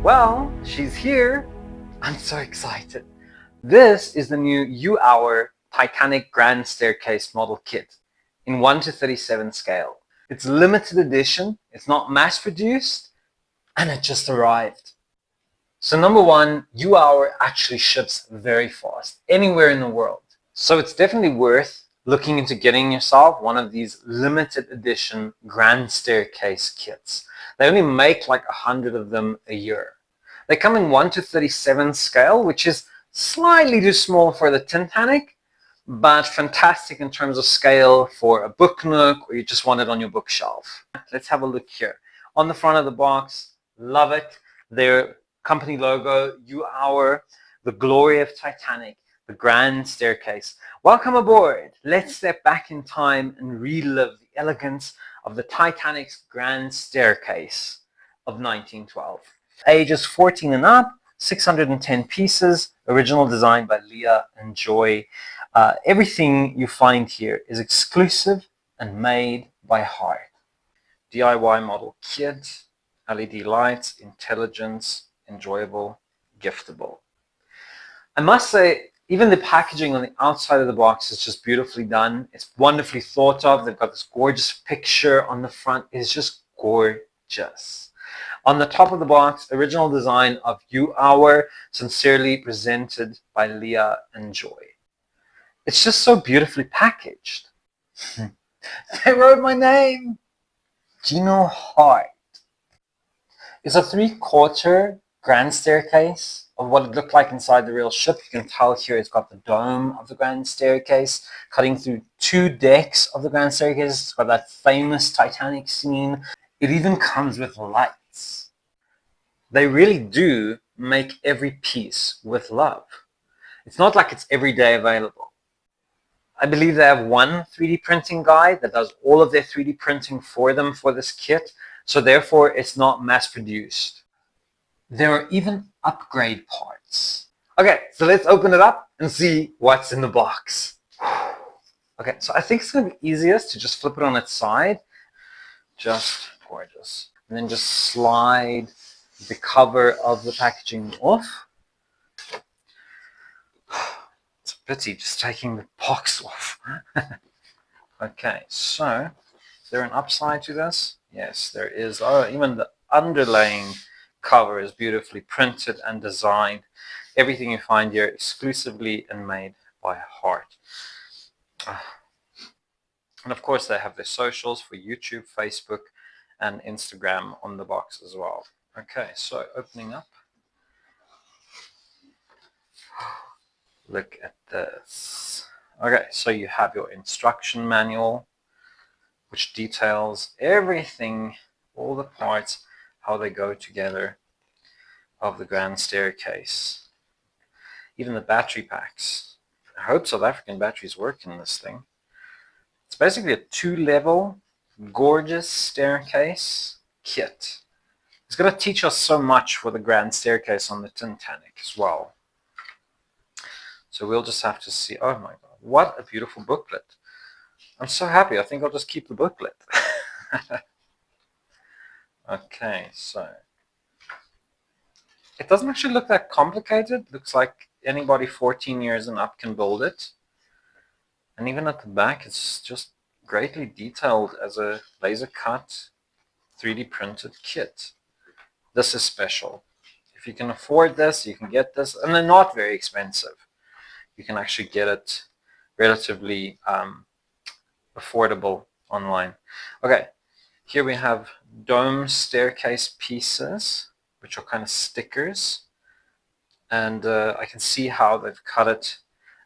Well, she's here. I'm so excited. This is the new Joohour Titanic Grand Staircase model kit in 1:37 scale. It's limited edition, it's not mass produced, and it just arrived. So number one, Joohour actually ships very fast, anywhere in the world. So it's definitely worth looking into getting yourself one of these limited edition Grand Staircase kits. They only make like 100 of them a year. They come in 1:37 scale, which is slightly too small for the TINTANIC, but fantastic in terms of scale for a book nook or you just want it on your bookshelf. Let's have a look here. On the front of the box, love it. Their company logo, Joohour, the glory of Titanic, the Grand Staircase. Welcome aboard. Let's step back in time and relive the elegance of the Titanic's Grand Staircase of 1912. Ages 14 and up, 610 pieces, original design by Leah and Joy. Everything you find here is exclusive and made by heart. DIY model kit, LED lights, intelligence, enjoyable, giftable. I must say, even the packaging on the outside of the box is just beautifully done. It's wonderfully thought of. They've got this gorgeous picture on the front. It's just gorgeous. On the top of the box, original design of Joohour, sincerely presented by Leah and Joy. It's just so beautifully packaged. They wrote my name. Gino Hart. It's a 3/4 grand staircase of what it looked like inside the real ship. You can tell here it's got the dome of the grand staircase cutting through 2 decks of the grand staircase. It's got that famous Titanic scene. It even comes with lights. They really do make every piece with love. It's not like it's every day available. I believe they have one 3D printing guy that does all of their 3D printing for them for this kit, so therefore it's not mass produced. There are even upgrade parts. Okay, so let's open it up and see what's in the box. Okay, so I think it's going to be easiest to just flip it on its side. Just gorgeous. And then just slide the cover of the packaging off. It's a pity just taking the box off. Okay, so is there an upside to this? Yes, there is. Oh, even the underlaying cover is beautifully printed and designed. Everything you find here exclusively and made by heart. And of course they have their socials for YouTube, Facebook, and Instagram on the box as well. Okay, so opening up. Look at this. Okay, so you have your instruction manual, which details everything, all the parts, how they go together of the grand staircase. Even the battery packs. I hope South African batteries work in this thing. It's basically a 2-level, gorgeous staircase kit. It's going to teach us so much for the grand staircase on the TINTANIC as well. So we'll just have to see. Oh my god, what a beautiful booklet. I'm so happy. I think I'll just keep the booklet. Okay, so it doesn't actually look that complicated. It looks like anybody 14 years and up can build it. And even at the back, it's just greatly detailed as a laser cut 3D printed kit. This is special. If you can afford this, you can get this, and they're not very expensive. You can actually get it relatively affordable online. Okay, here we have dome staircase pieces, which are kind of stickers. And I can see how they've cut it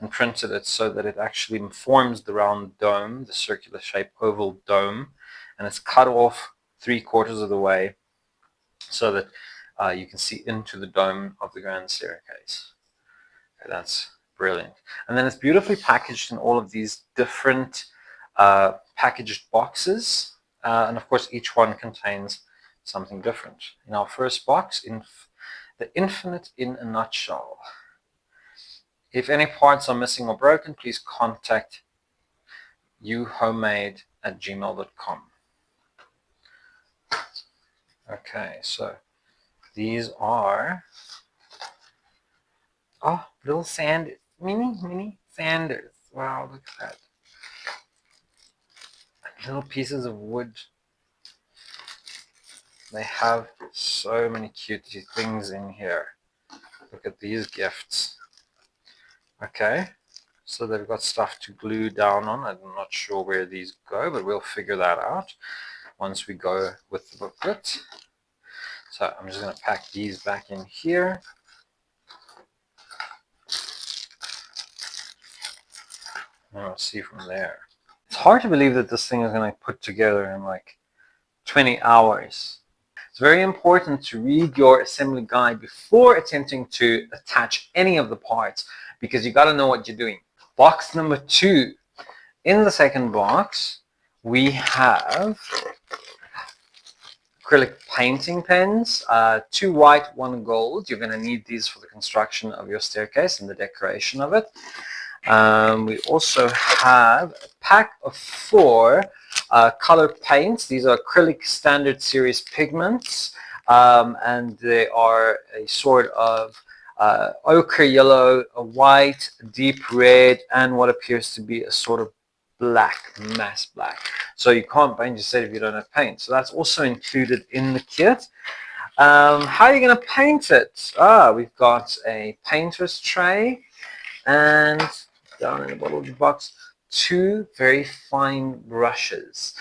and printed it so that it actually forms the round dome, the circular shape oval dome, and it's cut off 3/4 of the way so that you can see into the dome of the grand staircase. Okay, that's brilliant. And then it's beautifully packaged in all of these different packaged boxes, and of course each one contains something different. In our first box, the infinite in a nutshell. If any parts are missing or broken, please contact youhomemade@gmail.com. Okay, so These are little mini sanders. Wow, look at that. Little pieces of wood. They have so many cute things in here. Look at these gifts. Okay, so they've got stuff to glue down on. I'm not sure where these go, but we'll figure that out once we go with the booklet. So I'm just going to pack these back in here. And we'll see from there. It's hard to believe that this thing is going to put together in like 20 hours. It's very important to read your assembly guide before attempting to attach any of the parts, because you got to know what you're doing. Box number 2. In the second box, we have acrylic painting pens, 2 white, 1 gold. You're going to need these for the construction of your staircase and the decoration of it. We also have a pack of 4 color paints. These are acrylic standard series pigments, and they are a sort of ochre yellow, a white, a deep red, and what appears to be a sort of black, mass black. So you can't paint your set if you don't have paint. So that's also included in the kit. How are you going to paint it? We've got a painter's tray, and down in the bottom of the box, 2 very fine brushes.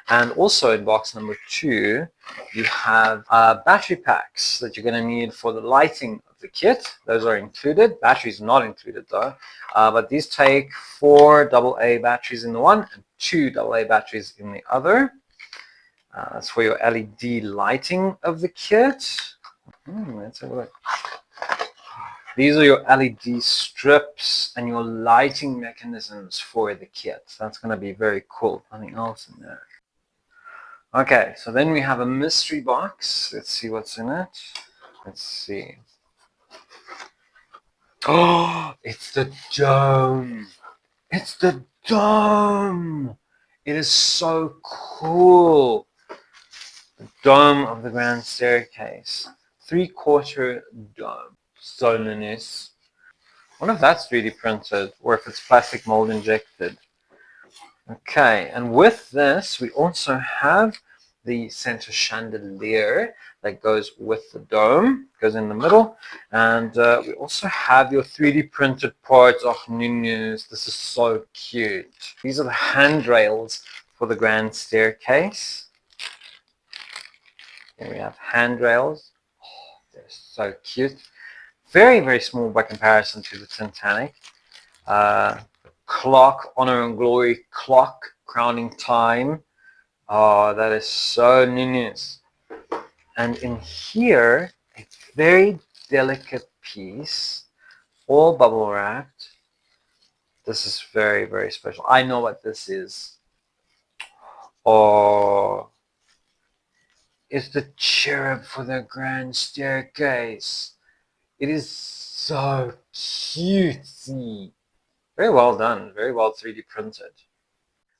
And also in box number 2, you have battery packs that you're going to need for the lighting of the kit. Those are included. Batteries not included though. But these take 4 AA batteries in the one and 2 AA batteries in the other. That's for your LED lighting of the kit. Let's have a look. These are your LED strips and your lighting mechanisms for the kit. That's going to be very cool. Nothing else in there. Okay, so then we have a mystery box. Let's see what's in it. Let's see. Oh, it's the dome. It's the dome. It is so cool. The dome of the grand staircase. 3/4 dome. So nice. I wonder if that's 3D printed or if it's plastic mold injected. Okay, and with this we also have the center chandelier that goes with the dome, goes in the middle, and we also have your 3D printed parts. Oh, news, this is so cute. These are the handrails for the grand staircase. Here we have handrails. Oh, they're so cute. Very, very small by comparison to the TINTANIC. Clock, honor and glory clock, crowning time. Oh, that is so nice. And in here, a very delicate piece, all bubble wrapped. This is very, very special. I know what this is. Oh, it's the cherub for the grand staircase. It is so cutesy. Very well done. Very well 3D printed.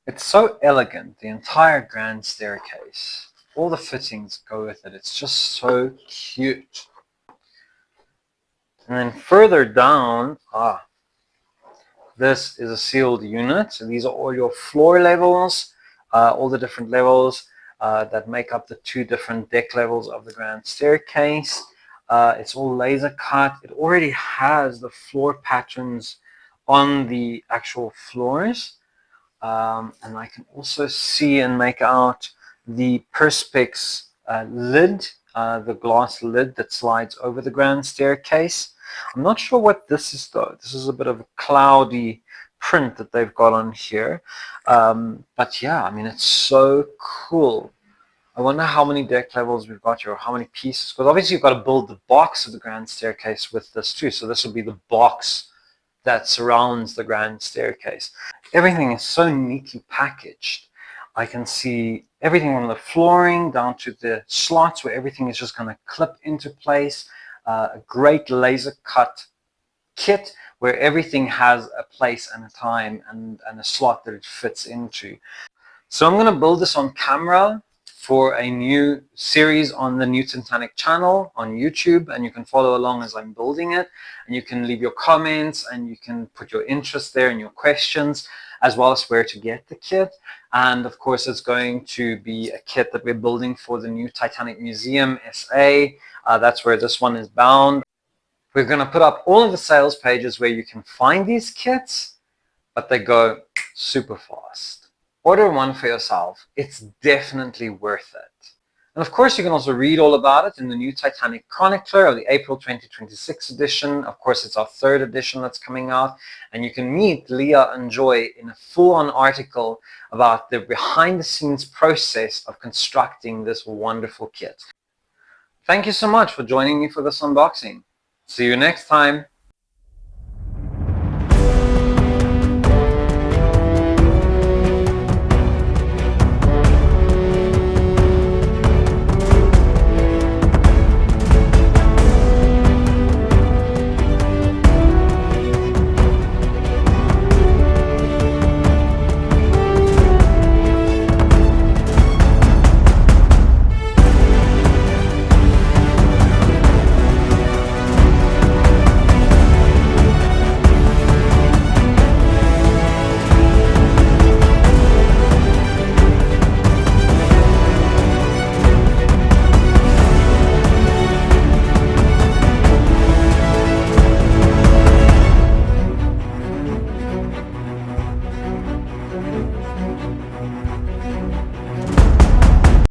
It's so elegant, the entire grand staircase. All the fittings go with it. It's just so cute. And then further down, this is a sealed unit. So these are all your floor levels, all the different levels that make up the 2 different deck levels of the grand staircase. It's all laser cut. It already has the floor patterns on the actual floors. And I can also see and make out the Perspex lid, the glass lid that slides over the grand staircase. I'm not sure what this is though. This is a bit of a cloudy print that they've got on here. But yeah, I mean, it's so cool. I wonder how many deck levels we've got here, or how many pieces, because obviously you've got to build the box of the grand staircase with this too. So this will be the box that surrounds the grand staircase. Everything is so neatly packaged. I can see everything from the flooring down to the slots where everything is just going to clip into place. A great laser cut kit where everything has a place and a time and a slot that it fits into. So I'm going to build this on camera for a new series on the new TINTANIC channel on YouTube, and you can follow along as I'm building it, and you can leave your comments and you can put your interest there and your questions, as well as where to get the kit. And of course, it's going to be a kit that we're building for the new Titanic Museum SA. That's where this one is bound. We're going to put up all of the sales pages where you can find these kits, but they go super fast. Order one for yourself. It's definitely worth it. And of course, you can also read all about it in the new Titanic Chronicler of the April 2026 edition. Of course, it's our 3rd edition that's coming out. And you can meet Leah and Joy in a full-on article about the behind-the-scenes process of constructing this wonderful kit. Thank you so much for joining me for this unboxing. See you next time.